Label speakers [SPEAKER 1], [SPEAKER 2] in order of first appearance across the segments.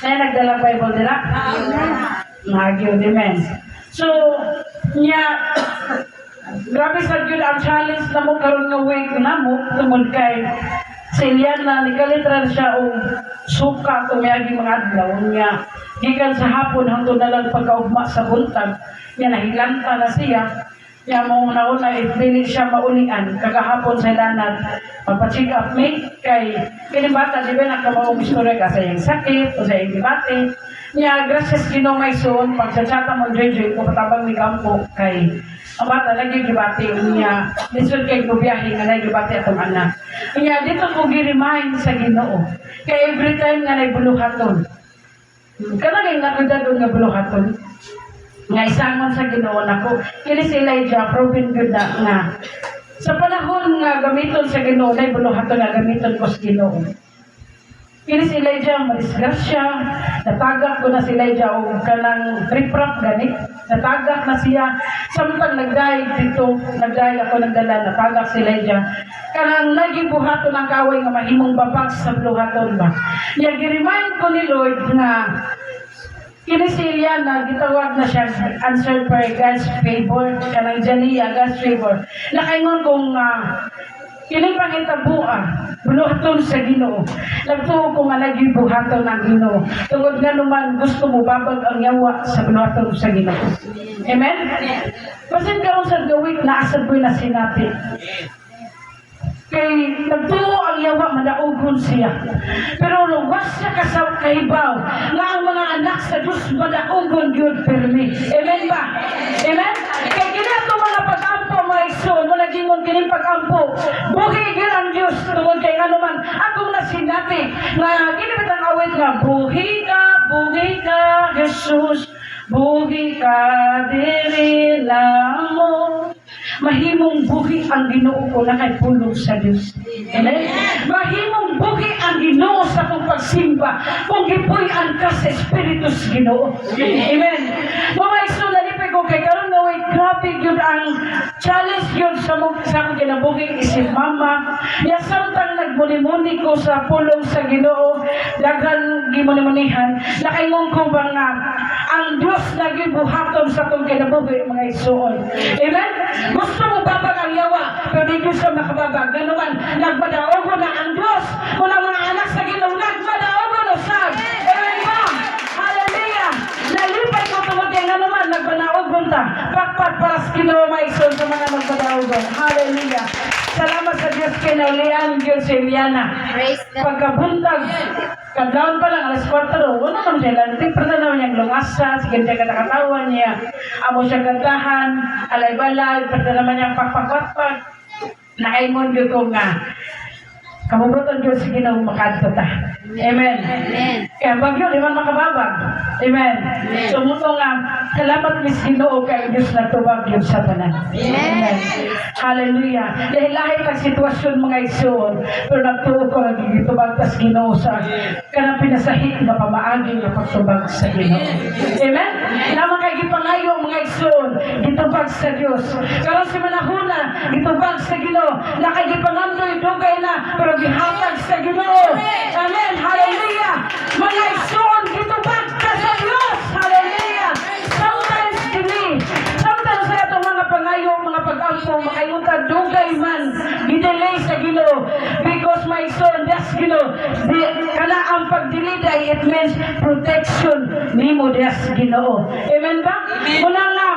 [SPEAKER 1] Na nagdala Bible nila? Nagyo di men. So, niya, grabe sa Diyos ang challenge na mo karon nga week na mo tungod kay sa Eliana, nikalitra siya o suka tumiyagi mga adlaw niya. Gikan sa hapon hangtod na lang pagkaugma sa buntag, niya nahilanta na siya. Niya mong nauna, dili siya maulian. Kagahapon sa Eliana, magpa-check up me kay kinibata, di ba nakamaong istorya ka sa iyang sakit o sa iyang dibate. Niya, gracias Ginoo may soon, pagsatsata mo dre ko patabang ni Kampo kay ang bata lagi gibati niya lisod kay gubiyahe nga nagibati atong anak. Niya dito ko gi-remind sa Ginoo kay every time nga nagbuluhaton. Kana kay nakadadon nga buluhaton. Nga isangon sa Ginoo nako kini si Elijah proven good na nga sa panahon nga gamiton sa Ginoo nay buluhaton nga gamiton ko sa Ginoo. Kini si Elijah madisgrasya, natagak ko na si Elijah o kanang riprap gani, natagak na siya. Samtang nagdahig dito, nagdahig ako nagdala, natagak si Elijah. Kanang naging buhaton ang kaway nga mahimong babag sa buhaton ba. Niya gi-remind ko ni Lord nga kini si Eliana, gitawag na siya answered by God's favor, kanang Jania, God's favor. Nakaingon kong kini pangitabuan, buluhaton sa Ginoo. Nagtuo ko nga lagi buhaton ang Ginoo. Tungod nga naman gusto mo babag ang yawa sa buluhaton sa Ginoo. Amen? Pasin karon sa gawik na asad boy na sinati. Kay nagtuo ang yawa madaugon siya. Pero luwas siya kasaw kaibaw nga ang mga anak sa Diyos madaugon yun pirmi. Amen ba? Amen? Kay ginato mga pag-ampo mga igsoon, mo nagingon kining pag-ampo. Buhi gyud ang Diyos tungod kay ano man akong nasinati nga ginibit ang awit nga buhi ka Jesus, buhi ka diri mo. Mahimong buhi ang Ginoo ko na kay pulong sa Dios. Amen. Mahimong buhi ang Ginoo sa kong pagsimba kung gipuy-an ka sa Espiritu sa Ginoo. Amen. Mga igsoon nalipay ko kay karon nga way grabe gyud ang challenge gyud sa akong kinabuhi isip mama. Ya samtang nagmuni-muni ko sa pulong sa Ginoo, daghan gimuni-munihan, nakaingon ko ba nga ang Dios nagibuhaton sa akong kinabuhi mga igsoon. Amen. Gusto mo babag ang yawa, pero di Diyos ang makababag. Ganuman, nagmadaogo na ang Diyos. Muna mga anak sa Ginoo, nagmadaogo na sab. Amen ba? Hallelujah! Nalipay ko tungod kay ganuman, nagmadaogo ta. Pakpat para sa Ginoo maigsoon sa mga nagmadaogo. Hallelujah! Salamat sa Diyos kay naulian Diyos si Eliana. Pagkabuntag, kadlaon pa lang, alas 4, wala naman siya lantik. Pero naman niyang lungasa, sige siya katakatawan niya. Amo siya kantahan, alay-balay, pero naman niyang pakpakpakpak. Nakaingon yun ko nga, kamubuton Diyos sige na makadto ta. Amen. Kaya bagyo, di man makababag. Amen. Sumuto nga, salamat mis Ginoo kay Diyos na tubag yun sa tanan. Amen. Hallelujah. Dahil lahat ng sitwasyon mga igsoon, pero nagtuo ko nga gigitubag tas Ginoo sa kanang pinasahit na pamaagi na pagtubag sa Ginoo. Amen. Naman kay gipangayo mga igsoon, gitubag sa Diyos. Karon si manahuna, gitubag sa Ginoo. Nakay gipangandoy dugay na, pero gihatag sa Ginoo. Amen. Hallelujah. Mga igsoon, gitubag ka sa Diyos. Hallelujah. Sometimes kini, sometimes sa itong mga pangayo, mga pag-ampo, makayunta dugay man, gidelay sa Ginoo. Because my son, that's Ginoo. Kana ang pagdiliday, it means protection nimo das Ginoo. Amen ba? Muna nga,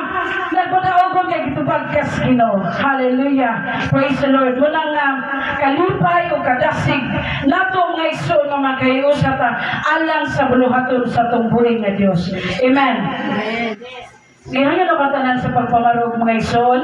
[SPEAKER 1] nagpadaogon kay gitubag ka sa Ginoo. Hallelujah. Praise the Lord. Muna nga, kalipay o kadasig, nato mga igsoon nga makayo sa ta, alang sa buluhaton sa tungbuhin nga Diyos. Amen. Ngayon yung nakatanan sa pagpamarog mga igsoon.